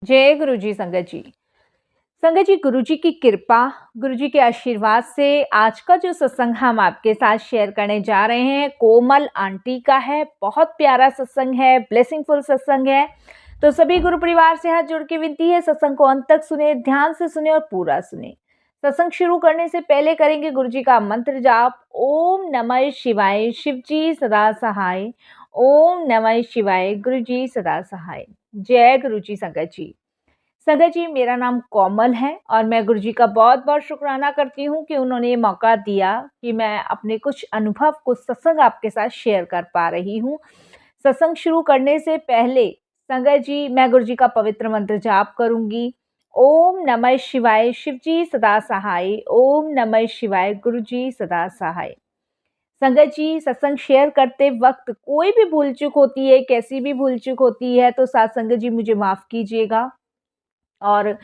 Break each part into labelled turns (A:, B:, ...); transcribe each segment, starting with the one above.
A: जय गुरु जी। संगत जी, संगत जी, गुरु जी की कृपा, गुरु जी के आशीर्वाद से आज का जो सत्संग हम आपके साथ शेयर करने जा रहे हैं, कोमल आंटी का है। बहुत प्यारा सत्संग है, ब्लेसिंगफुल सत्संग है। तो सभी गुरु परिवार से हाथ जोड़ के विनती है, सत्संग को अंत तक सुने, ध्यान से सुने और पूरा सुने। सत्संग शुरू करने से पहले करेंगे गुरु जी का मंत्र जाप। ओम नमः शिवाय, शिव जी सदा सहाय। ओम नमः शिवाय, गुरु जी सदा सहाय। जय गुरु जी। संगत जी, संगत जी, मेरा नाम कोमल है और मैं गुरु जी का बहुत बहुत शुक्राना करती हूँ कि उन्होंने ये मौका दिया कि मैं अपने कुछ अनुभव, कुछ सत्संग आपके साथ शेयर कर पा रही हूँ। सत्संग शुरू करने से पहले संगत जी, मैं गुरु जी का पवित्र मंत्र जाप करूंगी। ओम नमः शिवाय, शिव जी सदा सहाय। ओम नमः शिवाय, गुरु जी सदा सहाय। संगत जी, सत्संग शेयर करते वक्त कोई भी भूल चूक होती है, कैसी भी भूल चूक होती है, तो साथ संगत जी मुझे माफ कीजिएगा। और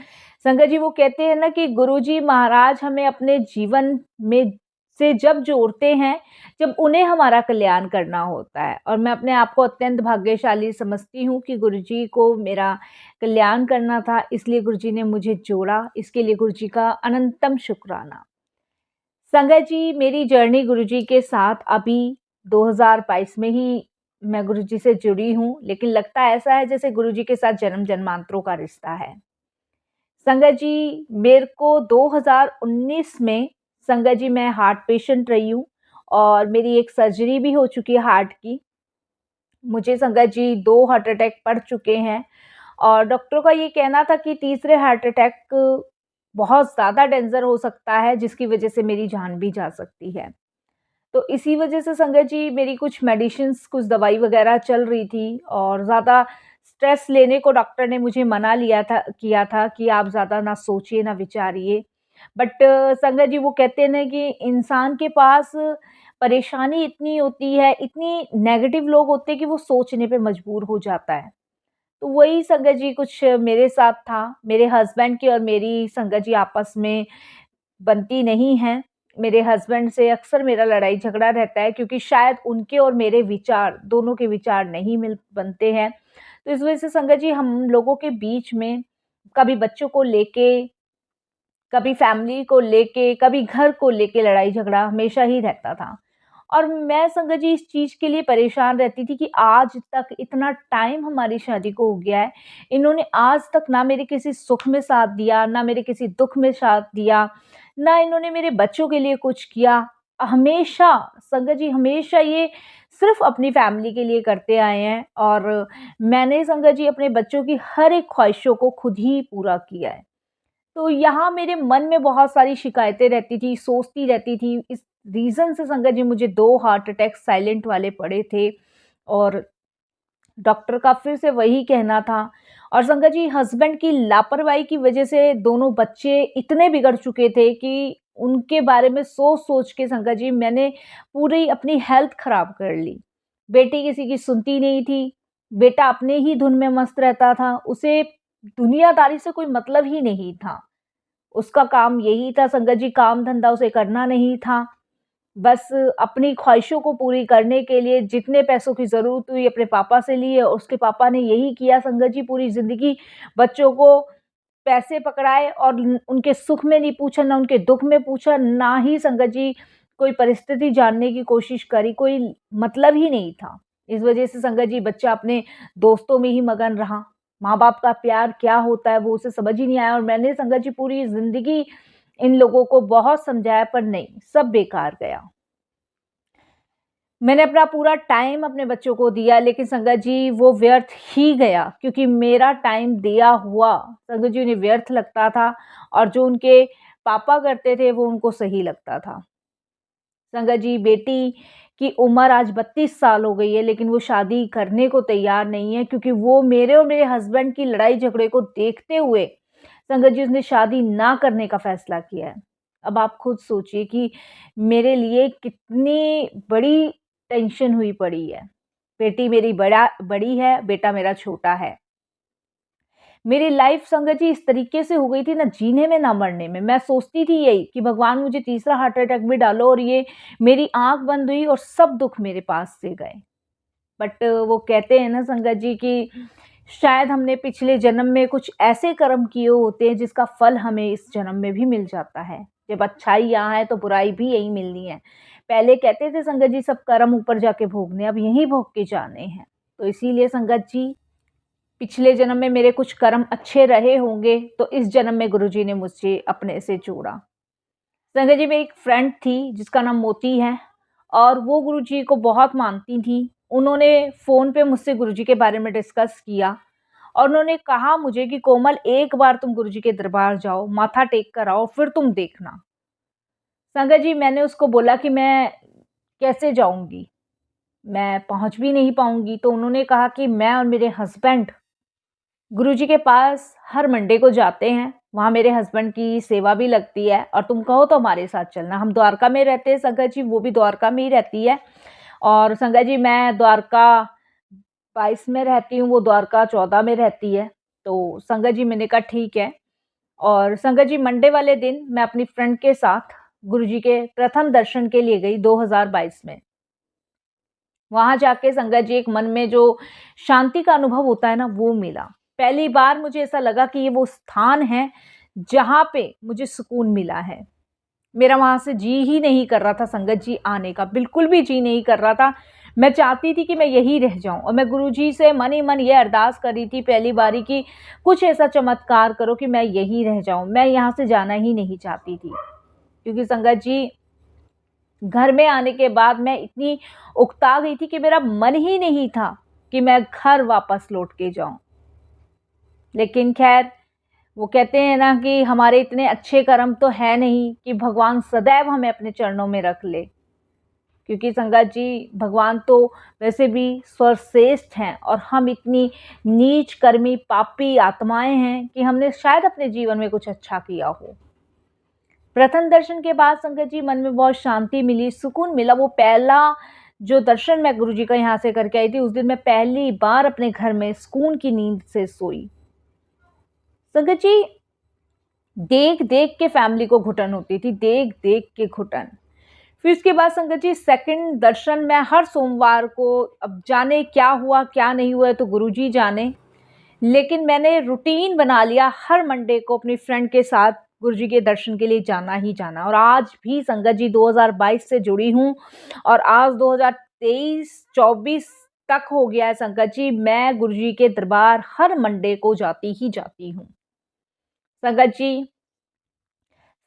A: संगत जी, वो कहते हैं ना कि गुरुजी महाराज हमें अपने जीवन में से जब जोड़ते हैं, जब उन्हें हमारा कल्याण करना होता है। और मैं अपने आप को अत्यंत भाग्यशाली समझती हूँ कि गुरुजी को मेरा कल्याण करना था, इसलिए गुरुजी ने मुझे जोड़ा। इसके लिए गुरुजी का अनंतम शुक्राना। संगत जी, मेरी जर्नी गुरुजी के साथ अभी 2022 में ही मैं गुरुजी से जुड़ी हूँ, लेकिन लगता ऐसा है जैसे गुरुजी के साथ जन्म जन्मांतरों का रिश्ता है। संगत जी, मेरे को 2019 में, संगत जी, मैं हार्ट पेशेंट रही हूँ और मेरी एक सर्जरी भी हो चुकी है हार्ट की। मुझे संगत जी 2 हार्ट अटैक पड़ चुके हैं और डॉक्टरों का ये कहना था कि तीसरे हार्ट अटैक बहुत ज़्यादा डेंजर हो सकता है, जिसकी वजह से मेरी जान भी जा सकती है। तो इसी वजह से संगत जी मेरी कुछ मेडिसिन्स, कुछ दवाई वगैरह चल रही थी और ज़्यादा स्ट्रेस लेने को डॉक्टर ने मुझे मना किया था कि आप ज़्यादा ना सोचिए, ना विचारिए। बट संगत जी, वो कहते हैं ना कि इंसान के पास परेशानी इतनी होती है, इतनी नेगेटिव लोग होते हैं कि वो सोचने पे मजबूर हो जाता है। तो वही संगत जी कुछ मेरे साथ था। मेरे हस्बैंड की और मेरी संगत जी आपस में बनती नहीं हैं। मेरे हस्बैंड से अक्सर मेरा लड़ाई-झगड़ा रहता है क्योंकि शायद उनके और मेरे विचार, दोनों के विचार नहीं मिल बनते हैं। तो इस वजह से संगत जी हम लोगों के बीच में कभी बच्चों को लेके, कभी फैमिली को लेके, कभी घर को लेके लड़ाई-झगड़ा हमेशा ही रहता था। और मैं संगत जी इस चीज़ के लिए परेशान रहती थी कि आज तक इतना टाइम हमारी शादी को हो गया है, इन्होंने आज तक ना मेरे किसी सुख में साथ दिया, ना मेरे किसी दुःख में साथ दिया, ना इन्होंने मेरे बच्चों के लिए कुछ किया। हमेशा संगत जी, हमेशा ये सिर्फ़ अपनी फैमिली के लिए करते आए हैं और मैंने संगत जी अपने बच्चों की हर एक ख़्वाहिशों को खुद ही पूरा किया है। तो यहाँ मेरे मन में बहुत सारी शिकायतें रहती थी, सोचती रहती थी। इस रीज़न से संगत जी मुझे 2 हार्ट अटैक साइलेंट वाले पड़े थे और डॉक्टर का फिर से वही कहना था। और संगत जी, हस्बैंड की लापरवाही की वज़ह से दोनों बच्चे इतने बिगड़ चुके थे कि उनके बारे में सोच-सोच के संगत जी मैंने पूरी अपनी हेल्थ ख़राब कर ली। बेटी किसी की सुनती नहीं थी, बेटा अपने ही धुन में मस्त रहता था, उसे दुनियादारी से कोई मतलब ही नहीं था। उसका काम यही था संगत जी, काम-धंधा उसे करना नहीं था। बस अपनी ख्वाहिशों को पूरी करने के लिए जितने पैसों की ज़रूरत हुई अपने पापा से लिए और उसके पापा ने यही किया संगत जी पूरी ज़िंदगी, बच्चों को पैसे पकड़ाए और उनके सुख में नहीं पूछा, ना उनके दुःख में पूछा, ना ही संगत जी कोई परिस्थिति जानने की कोशिश करी, कोई मतलब ही नहीं था। इस वजह से संगत जी बच्चा अपने दोस्तों में ही मगन रहा। माँ-बाप का प्यार क्या होता है वो उसे समझ ही नहीं आया और मैंने संगत जी पूरी ज़िंदगी इन लोगों को बहुत समझाया पर नहीं, सब बेकार गया। मैंने अपना पूरा टाइम अपने बच्चों को दिया लेकिन संगत जी वो व्यर्थ ही गया क्योंकि मेरा टाइम दिया हुआ संगत जी उन्हें व्यर्थ लगता था और जो उनके पापा करते थे वो उनको सही लगता था। संगत जी, बेटी की उम्र आज 32 साल हो गई है लेकिन वो शादी करने को तैयार नहीं है क्योंकि वो मेरे और मेरे हस्बैंड की लड़ाई झगड़े को देखते हुए संगत जी उसने शादी ना करने का फैसला किया है। अब आप खुद सोचिए कि मेरे लिए कितनी बड़ी टेंशन हुई पड़ी है। बेटी मेरी बड़ी है, बेटा मेरा छोटा है। मेरी लाइफ संगत जी इस तरीके से हो गई थी ना जीने में ना मरने में। मैं सोचती थी यही कि भगवान मुझे तीसरा हार्ट अटैक भी डालो और ये मेरी आँख बंद हुई और सब दुःख मेरे पास से गए। बट वो कहते हैं ना संगत जी कि शायद हमने पिछले जन्म में कुछ ऐसे कर्म किए होते हैं जिसका फल हमें इस जन्म में भी मिल जाता है। जब अच्छाई यहाँ है तो बुराई भी यहीं मिलनी है। पहले कहते थे संगत जी सब कर्म ऊपर जाके भोगने, अब यहीं भोग के जाने हैं। तो इसीलिए संगत जी पिछले जन्म में मेरे कुछ कर्म अच्छे रहे होंगे तो इस जन्म में गुरुजी ने मुझे अपने से जोड़ा। संगत जी मेरी एक फ्रेंड थी जिसका नाम मोती है और वो गुरुजी को बहुत मानती थी। उन्होंने फ़ोन पे मुझसे गुरुजी के बारे में डिस्कस किया और उन्होंने कहा मुझे कि कोमल एक बार तुम गुरुजी के दरबार जाओ, माथा टेक कर आओ, फिर तुम देखना। संगत जी मैंने उसको बोला कि मैं कैसे जाऊँगी? मैं पहुँच भी नहीं पाऊँगी। तो उन्होंने कहा कि मैं और मेरे हस्बैंड गुरुजी के पास हर मंडे को जाते हैं। वहाँ मेरे हस्बैंड की सेवा भी लगती है और तुम कहो तो हमारे साथ चलना। हम द्वारका में रहते हैं संगत जी, वो भी द्वारका में ही रहती है और संगत जी मैं द्वारका 22 में रहती हूँ, वो द्वारका 14 में रहती है। तो संगत जी मैंने कहा ठीक है और संगत जी मंडे वाले दिन मैं अपनी फ्रेंड के साथ गुरुजी के प्रथम दर्शन के लिए गई 2022 में। वहाँ जाके संगत जी एक मन में जो शांति का अनुभव होता है ना, वो मिला। पहली बार मुझे ऐसा लगा कि ये वो स्थान है, जहाँ पे मुझे सुकून मिला है। मेरा वहाँ से जी ही नहीं कर रहा था संगत जी आने का, बिल्कुल भी जी नहीं कर रहा था। मैं चाहती थी कि मैं यहीं रह जाऊँ और मैं गुरुजी से मन ही मन ये अरदास कर रही थी पहली बारी कि कुछ ऐसा चमत्कार करो कि मैं यहीं रह जाऊँ। मैं यहाँ से जाना ही नहीं चाहती थी। क्योंकि संगत जी घर में आने के बाद मैं इतनी उकता गई थी कि मेरा मन ही नहीं था कि मैं घर वापस लौट के जाऊं। लेकिन खैर वो कहते हैं ना कि हमारे इतने अच्छे कर्म तो है नहीं कि भगवान सदैव हमें अपने चरणों में रख ले। क्योंकि संगत जी भगवान तो वैसे भी सर्वश्रेष्ठ हैं और हम इतनी नीच कर्मी पापी आत्माएं हैं कि हमने शायद अपने जीवन में कुछ अच्छा किया हो। प्रथम दर्शन के बाद संगत जी मन में बहुत शांति मिली, सुकून मिला। वो पहला जो दर्शन मैं गुरुजी का यहाँ से करके आई थी, उस दिन मैं पहली बार अपने घर में सुकून की नींद से सोई। संगत जी देख देख के फैमिली को घुटन होती थी, देख देख के घुटन। फिर उसके बाद संगत जी सेकंड दर्शन मैं हर सोमवार को, अब जाने क्या हुआ क्या नहीं हुआ तो गुरुजी जाने, लेकिन मैंने रूटीन बना लिया हर मंडे को अपनी फ्रेंड के साथ गुरुजी के दर्शन के लिए जाना ही जाना। और आज भी संगत जी 2022 से जुड़ी हूँ और आज 2023-24 तक हो गया है संगत जी, मैं गुरुजी के दरबार हर मंडे को जाती ही जाती हूँ। संगत जी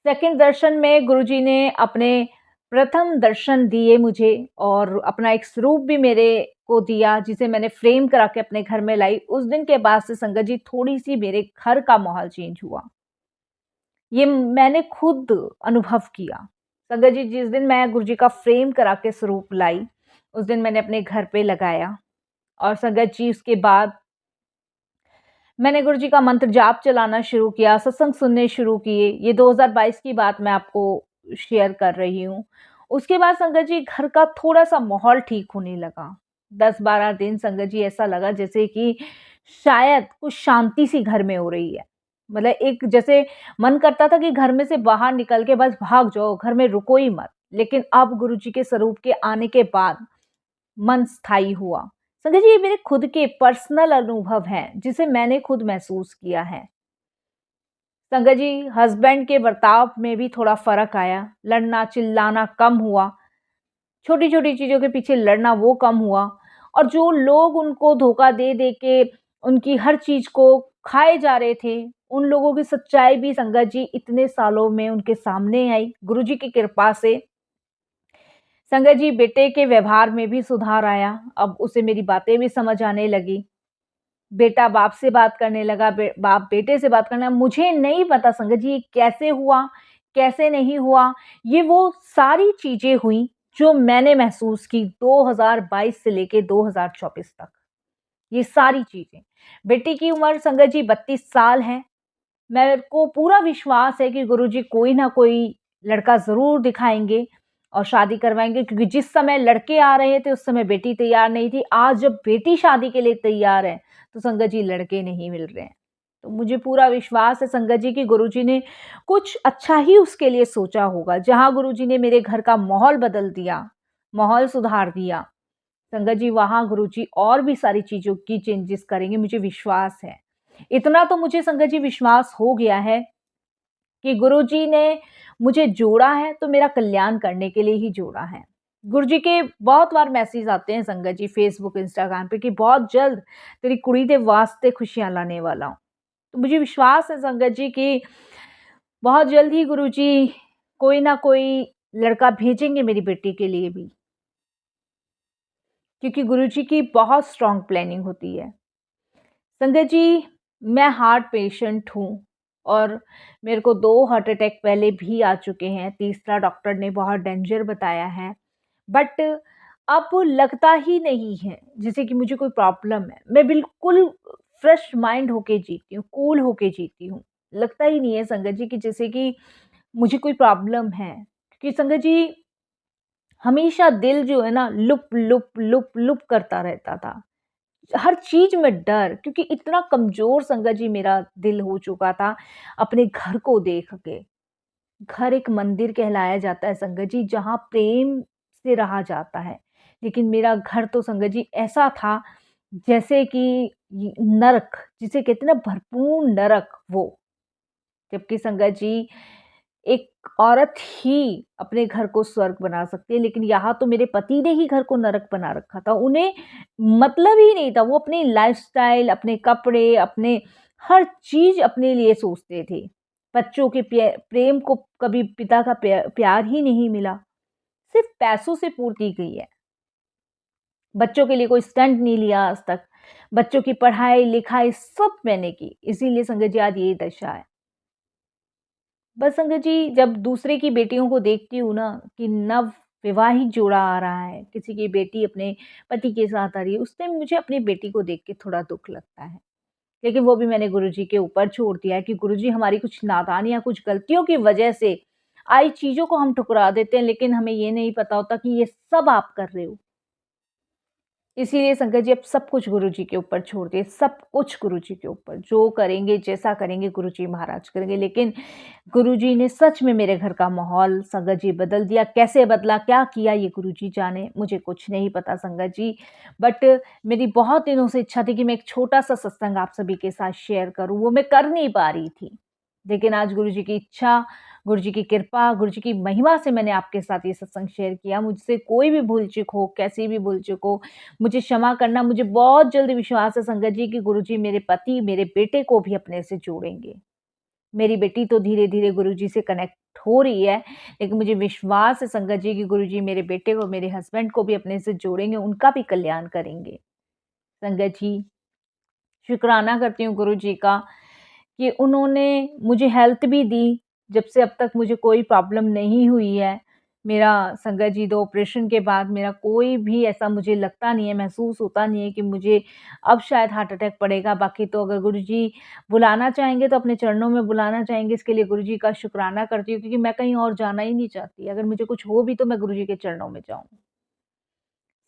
A: सेकंड दर्शन में गुरुजी ने अपने प्रथम दर्शन दिए मुझे और अपना एक स्वरूप भी मेरे को दिया जिसे मैंने फ्रेम करा के अपने घर में लाई। उस दिन के बाद से संगत जी थोड़ी-सी मेरे घर का माहौल चेंज हुआ। ये मैंने खुद अनुभव किया। संगत जी जिस दिन मैं गुरुजी का फ्रेम करा के स्वरूप लाई, उस दिन मैंने अपने घर पे लगाया और संगत जी उसके बाद मैंने गुरुजी का मंत्र जाप चलाना शुरू किया, सत्संग सुनने शुरू किए। ये 2022 की बात मैं आपको शेयर कर रही हूँ। उसके बाद संगत जी घर का थोड़ा-सा माहौल ठीक होने लगा। 10-12 दिन संगत जी ऐसा लगा जैसे कि शायद कुछ शांति सी घर में हो रही है। मतलब एक जैसे मन करता था कि घर में से बाहर निकल के बस भाग जाओ, घर में रुको ही मत। लेकिन अब गुरुजी के स्वरूप के आने के बाद मन स्थायी हुआ। संजय जी ये मेरे खुद के पर्सनल अनुभव हैं जिसे मैंने खुद महसूस किया है। संजय जी हस्बैंड के बर्ताव में भी थोड़ा फर्क आया, लड़ना चिल्लाना कम हुआ, छोटी छोटी चीजों के पीछे लड़ना वो कम हुआ और जो लोग उनको धोखा दे दे के उनकी हर चीज को खाए जा रहे थे, उन लोगों की सच्चाई भी संगत जी इतने सालों में उनके सामने आई गुरुजी की कृपा से। संगत जी बेटे के व्यवहार में भी सुधार आया, अब उसे मेरी बातें भी समझ आने लगी। बेटा बाप से बात करने लगा, बाप बेटे से बात करने लगा। मुझे नहीं पता संगत जी ये कैसे हुआ, कैसे नहीं हुआ। ये वो सारी चीज़ें हुई जो मैंने महसूस की 2022 से लेके 2024 तक। ये सारी चीज़ें। बेटी की उम्र संगत जी 32 साल है। मेरे को पूरा विश्वास है कि गुरुजी कोई ना कोई लड़का ज़रूर दिखाएँगे और शादी करवाएँगे, क्योंकि जिस समय लड़के आ रहे थे उस समय बेटी तैयार नहीं थी। आज जब बेटी शादी के लिए तैयार है तो संगत जी लड़के नहीं मिल रहे हैं। तो मुझे पूरा विश्वास है संगत जी कि गुरुजी ने कुछ अच्छा ही उसके लिए सोचा होगा। जहाँ गुरुजी ने मेरे घर का माहौल बदल दिया, माहौल सुधार दिया, संगत जी वहाँ गुरुजी और भी सारी चीज़ों की चेंजेस करेंगे, मुझे विश्वास है। इतना तो मुझे संगत जी विश्वास हो गया है कि गुरुजी ने मुझे जोड़ा है तो मेरा कल्याण करने के लिए ही जोड़ा है। गुरुजी के बहुत बार मैसेज आते हैं संगत जी फ़ेसबुक, इंस्टाग्राम पे कि बहुत जल्द तेरी कुड़ी दे वास्ते खुशियाँ लाने वाला हूँ। तो मुझे विश्वास है संगत जी कि बहुत जल्द ही गुरुजी कोई ना कोई लड़का भेजेंगे मेरी बेटी के लिए भी, क्योंकि गुरुजी की बहुत स्ट्रॉन्ग प्लानिंग होती है। संगत जी, मैं हार्ट पेशेंट हूँ और मेरे को 2 हार्ट अटैक पहले भी आ चुके हैं, तीसरा डॉक्टर ने बहुत डेंजर बताया है। बट अब लगता ही नहीं है जैसे कि मुझे कोई प्रॉब्लम है। मैं बिल्कुल फ्रेश माइंड होके जीती हूँ, कूल होके जीती हूँ। लगता ही नहीं है संगत जी कि जैसे कि मुझे कोई प्रॉब्लम है। क्योंकि संगत जी हमेशा दिल जो है ना लुप, लुप, लुप, लुप करता रहता था। हर चीज़ में डर, क्योंकि इतना कमज़ोर संगत जी मेरा दिल हो चुका था अपने घर को देख के। घर एक मंदिर कहलाया जाता है संगत जी, जहाँ प्रेम से रहा जाता है। लेकिन मेरा घर तो संगत जी ऐसा था जैसे कि नरक, जिसे कहते हैं ना भरपूर नरक वो। जबकि संगत जी एक औरत ही अपने घर को स्वर्ग बना सकती है, लेकिन यहाँ तो मेरे पति ने ही घर को नरक बना रखा था। उन्हें मतलब ही नहीं था, वो अपनी लाइफ़स्टाइल, अपने कपड़े, अपने हर चीज़ अपने लिए सोचते थे। बच्चों के प्रेम को कभी पिता का प्यार ही नहीं मिला, सिर्फ़ पैसों से पूर्ति की है। बच्चों के लिए कोई स्टंट नहीं लिया आज तक। बच्चों की पढ़ाई-लिखाई सब मैंने की, इसीलिए संगत जी आज ये दशा है। बस संगत जी जब दूसरे की बेटियों को देखती हूँ ना कि नव विवाहित जोड़ा आ रहा है, किसी की बेटी अपने पति के साथ आ रही है, उस टाइम मुझे अपनी बेटी को देख के थोड़ा दुःख लगता है। लेकिन वो भी मैंने गुरुजी के ऊपर छोड़ दिया है कि गुरुजी हमारी कुछ नादानी या कुछ गलतियों की वजह से आई चीज़ों को हम ठुकरा देते हैं, लेकिन हमें ये नहीं पता होता कि ये सब आप कर रहे हो। इसीलिए संगत जी अब सब कुछ गुरुजी के ऊपर छोड़ दिए, सब कुछ गुरुजी के ऊपर, जो करेंगे, जैसा करेंगे गुरुजी महाराज करेंगे। लेकिन गुरुजी ने सच में मेरे घर का माहौल संगत जी बदल दिया। कैसे बदला, क्या किया ये गुरुजी जाने, मुझे कुछ नहीं पता संगत जी। बट मेरी बहुत दिनों से इच्छा थी कि मैं एक छोटा-सा सत्संग आप सभी के साथ शेयर करूँ, वो मैं कर नहीं पा रही थी। लेकिन आज गुरुजी की इच्छा, गुरुजी की कृपा, गुरुजी की महिमा से मैंने आपके साथ ये सत्संग शेयर किया। मुझसे कोई भी भूल-चूक हो, कैसी भी भूल-चूक हो, मुझे क्षमा करना। मुझे बहुत जल्द विश्वास है संगत जी कि गुरुजी मेरे पति, मेरे बेटे को भी अपने से जोड़ेंगे। मेरी बेटी तो धीरे-धीरे गुरुजी से कनेक्ट हो रही है, लेकिन मुझे विश्वास है संगत जी कि गुरुजी मेरे बेटे को, मेरे हस्बैंड को भी अपने से जोड़ेंगे, उनका भी कल्याण करेंगे। संगत जी, शुक्राना करती हूँ गुरुजी का कि उन्होंने मुझे हेल्थ भी दी, जब से अब तक मुझे कोई प्रॉब्लम नहीं हुई है। मेरा संगत जी 2 ऑपरेशन के बाद मेरा कोई भी ऐसा मुझे लगता नहीं है, महसूस होता नहीं है कि मुझे अब शायद हार्ट अटैक पड़ेगा। बाकी तो अगर गुरुजी बुलाना चाहेंगे तो अपने चरणों में बुलाना चाहेंगे, इसके लिए गुरुजी का शुक्राना करती हूँ क्योंकि मैं कहीं और जाना ही नहीं चाहती। अगर मुझे कुछ हो भी तो मैं गुरुजी के चरणों में जाऊँ।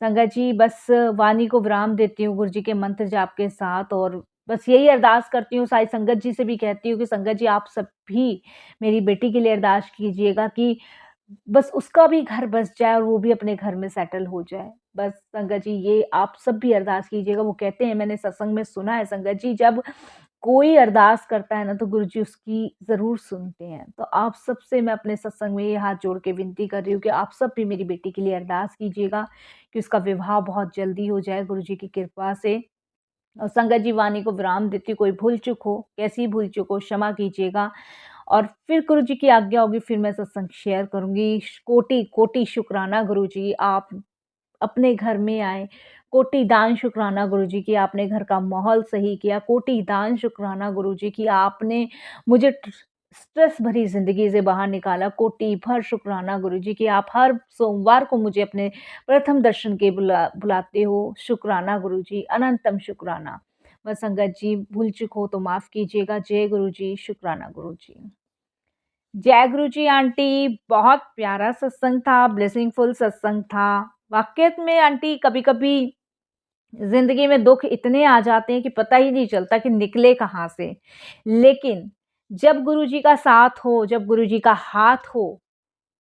A: संगत जी बस वाणी को विराम देती हूँ गुरुजी के मंत्र जाप के साथ और बस यही अरदास करती हूँ, साई संगत जी से भी कहती हूँ कि संगत जी आप सब भी मेरी बेटी के लिए अरदास कीजिएगा कि बस उसका भी घर बस जाए और वो भी अपने घर में सेटल हो जाए। बस संगत जी ये आप सब भी अरदास कीजिएगा। वो कहते हैं मैंने सत्संग में सुना है संगत जी जब कोई अरदास करता है ना तो गुरुजी उसकी ज़रूर सुनते हैं। तो आप सबसे मैं अपने सत्संग में ये हाथ जोड़ के विनती कर रही हूँ कि आप सब भी मेरी बेटी के लिए अरदास कीजिएगा कि उसका विवाह बहुत जल्दी हो जाए गुरुजी की कृपा से। और संगत जी वाणी को विराम देती हूँ, कोई भूल-चूक हो, कैसी भूल-चूक हो क्षमा कीजिएगा। और फिर गुरुजी की आज्ञा होगी फिर मैं सत्संग शेयर करूँगी। कोटि-कोटि शुक्राना गुरुजी आप अपने घर में आए। कोटि दान शुक्राना गुरुजी कि आपने घर का माहौल सही किया। कोटि दान शुक्राना गुरुजी कि आपने मुझे स्ट्रेस भरी ज़िंदगी से बाहर निकाला। कोटि भर शुक्राना गुरुजी कि आप हर सोमवार को मुझे अपने प्रथम दर्शन के बुलाते हो। शुक्राना गुरुजी, अनंतम शुक्राना। बस संगत जी भूल-चूक हो तो माफ़ कीजिएगा। जय गुरुजी, शुक्राना गुरुजी। जय गुरुजी आंटी, बहुत प्यारा सत्संग था, ब्लेसिंगफुल सत्संग था। वाक़ई में आंटी कभी-कभी ज़िंदगी में दुःख इतने आ जाते हैं कि पता ही नहीं चलता कि निकले कहाँ से। लेकिन जब गुरुजी का साथ हो, जब गुरुजी का हाथ हो,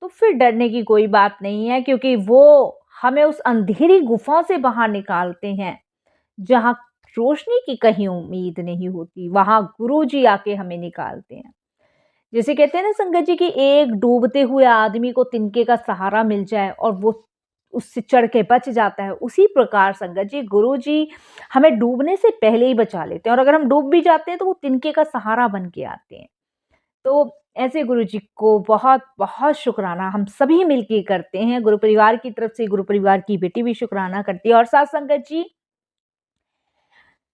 A: तो फिर डरने की कोई बात नहीं है क्योंकि वो हमें उस अंधेरी गुफा से बाहर निकालते हैं, जहाँ रोशनी की कहीं उम्मीद नहीं होती, वहाँ गुरुजी आके हमें निकालते हैं। जैसे कहते हैं ना संगत जी कि एक डूबते हुए आदमी को तिनके का सहारा मिल जाए और वो उससे चढ़ के बच जाता है, उसी प्रकार संगत जी गुरुजी हमें डूबने से पहले ही बचा लेते हैं और अगर हम डूब भी जाते हैं तो वो तिनके का सहारा बन के आते हैं। तो ऐसे गुरुजी को बहुत-बहुत शुकराना हम सभी मिलके करते हैं। गुरु परिवार की तरफ से गुरु परिवार की बेटी भी शुकराना करती है और साथ संगत जी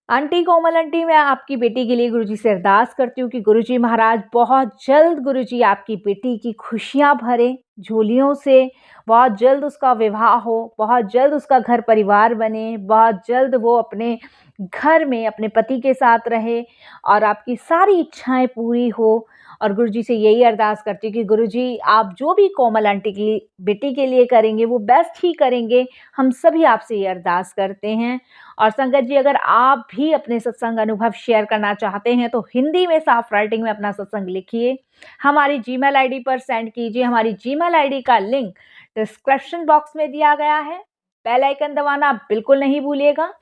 A: आंटी कोमल आंटी, मैं आपकी बेटी के लिए गुरुजी से अरदास करती हूँ कि गुरुजी महाराज बहुत जल्द गुरुजी आपकी बेटी की खुशियाँ भरें झोलियों से, बहुत जल्द उसका विवाह हो, बहुत जल्द उसका घर परिवार बने, बहुत जल्द वो अपने घर में अपने पति के साथ रहे और आपकी सारी इच्छाएँ पूरी हो। और गुरुजी से यही अरदास करती हूँ कि गुरुजी आप जो भी कोमल आंटी की बेटी के लिए करेंगे वो बेस्ट ही करेंगे। हम सभी आपसे ये अरदास करते हैं। और संगत जी अगर आप भी अपने सत्संग अनुभव शेयर करना चाहते हैं तो हिंदी में साफ राइटिंग में अपना सत्संग लिखिए, हमारी जीमेल आईडी पर सेंड कीजिए। हमारी जीमेल आईडी का लिंक डिस्क्रिप्शन बॉक्स में दिया गया है। बेल आइकन दबाना बिल्कुल नहीं भूलिएगा।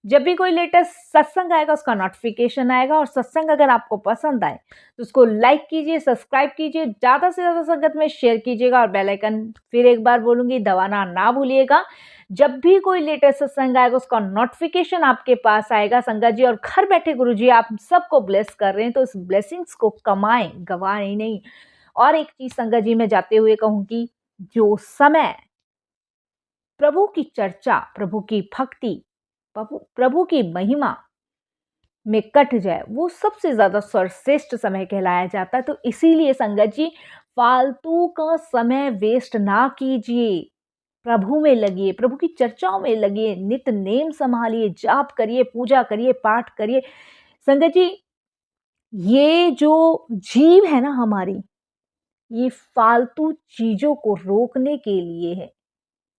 A: जब भी कोई लेटेस्ट सत्संग आएगा उसका नोटिफिकेशन आएगा और सत्संग अगर आपको पसंद आए तो उसको लाइक कीजिए, सब्सक्राइब कीजिए, ज़्यादा से ज़्यादा संगत में शेयर कीजिएगा और बेल आइकन फिर एक बार बोलूँगी दबाना ना भूलिएगा। जब भी कोई लेटेस्ट सत्संग आएगा उसका नोटिफिकेशन आपके पास आएगा संगत जी। और घर बैठे गुरुजी आप सबको ब्लेस कर रहे हैं तो इस ब्लेसिंग्स को कमाएं, गवाएं नहीं। और एक चीज संगत जी मैं जाते हुए कहूंगी, जो समय प्रभु की चर्चा, प्रभु की भक्ति, प्रभु प्रभु की महिमा में कट जाए वो सबसे ज्यादा सर्वश्रेष्ठ समय कहलाया जाता है। तो इसीलिए संगत जी फालतू का समय वेस्ट ना कीजिए, प्रभु में लगिए, प्रभु की चर्चाओं में लगिए, नित नेम संभालिए, जाप करिए, पूजा करिए, पाठ करिए। संगत जी ये जो जीव है ना हमारी, ये फालतू चीजों को रोकने के लिए है।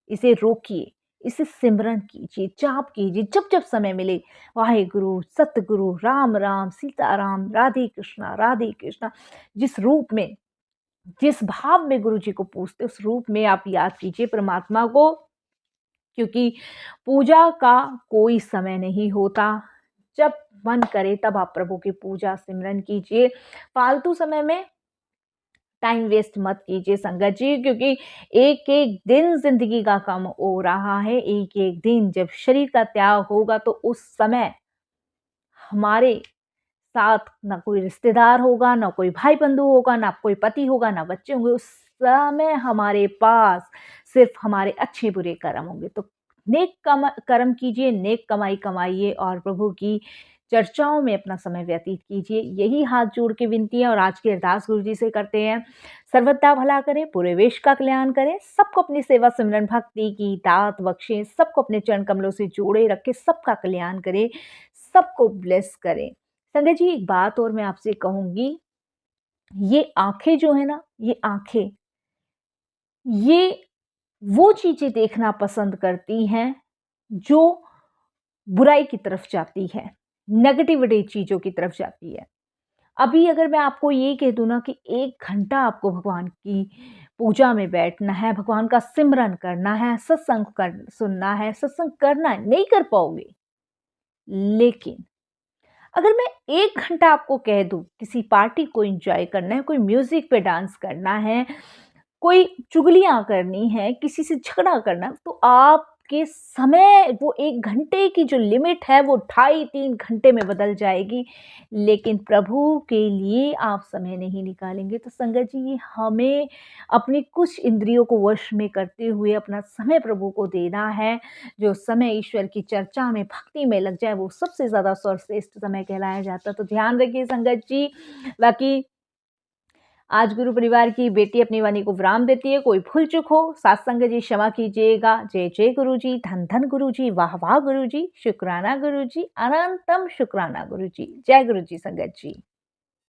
A: इसे रोकिए, इसे सिमरन कीजिए, जाप कीजिए जब जब समय मिले। वाहेगुरु, सतगुरु, राम राम, सीताराम, राधे कृष्णा, जिस रूप में, जिस भाव में गुरु जी को पूजते उस रूप में आप याद कीजिए परमात्मा को, क्योंकि पूजा का कोई समय नहीं होता। जब मन करे तब आप प्रभु की पूजा सिमरन कीजिए। फालतू समय में टाइम वेस्ट मत कीजिए संगत जी, क्योंकि एक एक दिन जिंदगी का कम हो रहा है। एक एक दिन जब शरीर का त्याग होगा तो उस समय हमारे साथ ना कोई रिश्तेदार होगा, ना कोई भाई बंधु होगा, ना कोई पति होगा, ना बच्चे होंगे। उस समय हमारे पास सिर्फ हमारे अच्छे बुरे कर्म होंगे। तो नेक कर्म कीजिए, नेक कमाई कमाइए और प्रभु की चर्चाओं में अपना समय व्यतीत कीजिए। यही हाथ जोड़ के विनती है और आज की अरदास गुरु जी से करते हैं। सर्वदा भला करे, पूरे विश्व का कल्याण करे, सबको अपनी सेवा सिमरन भक्ति की दात बख्शे, सबको अपने चरण कमलों से जोड़े रखे, सबका कल्याण करे, सबको ब्लेस करे। संगत जी एक बात और मैं आपसे कहूंगी, ये आंखें जो है ना, ये आंखें, ये वो चीजें देखना पसंद करती हैं जो बुराई की तरफ जाती है, नेगेटिविटी चीजों की तरफ जाती है। अभी अगर मैं आपको ये कह दूं ना कि 1 घंटा आपको भगवान की पूजा में बैठना है, भगवान का सिमरन करना है, सत्संग सुनना है, सत्संग करना है, नहीं कर पाओगे। लेकिन अगर मैं 1 घंटा आपको कह दूं किसी पार्टी को एंजॉय करना है, कोई म्यूजिक पे डांस करना है, कोई चुगलियां करनी है, किसी से झगड़ा करना है, तो आपके समय वो 1 घंटे की जो लिमिट है वो 2.5-3 घंटे में बदल जाएगी। लेकिन प्रभु के लिए आप समय नहीं निकालेंगे तो संगत जी हमें अपनी कुछ इंद्रियों को वश में करते हुए अपना समय प्रभु को देना है। जो समय ईश्वर की चर्चा में भक्ति में लग जाए वो सबसे ज्यादा सर्वश्रेष्ठ समय कहलाया जाता है। तो ध्यान रखिए संगत जी। बाकी आज गुरु परिवार की बेटी अपनी वाणी को विराम देती है। कोई भूल चूक हो सात संगत जी क्षमा कीजिएगा। जय जय गुरु जी, धन धन गुरु जी, वाह वाह गुरु जी, शुक्राना गुरु जी, अनंतम शुक्राना गुरु जी। जय गुरु जी संगत जी।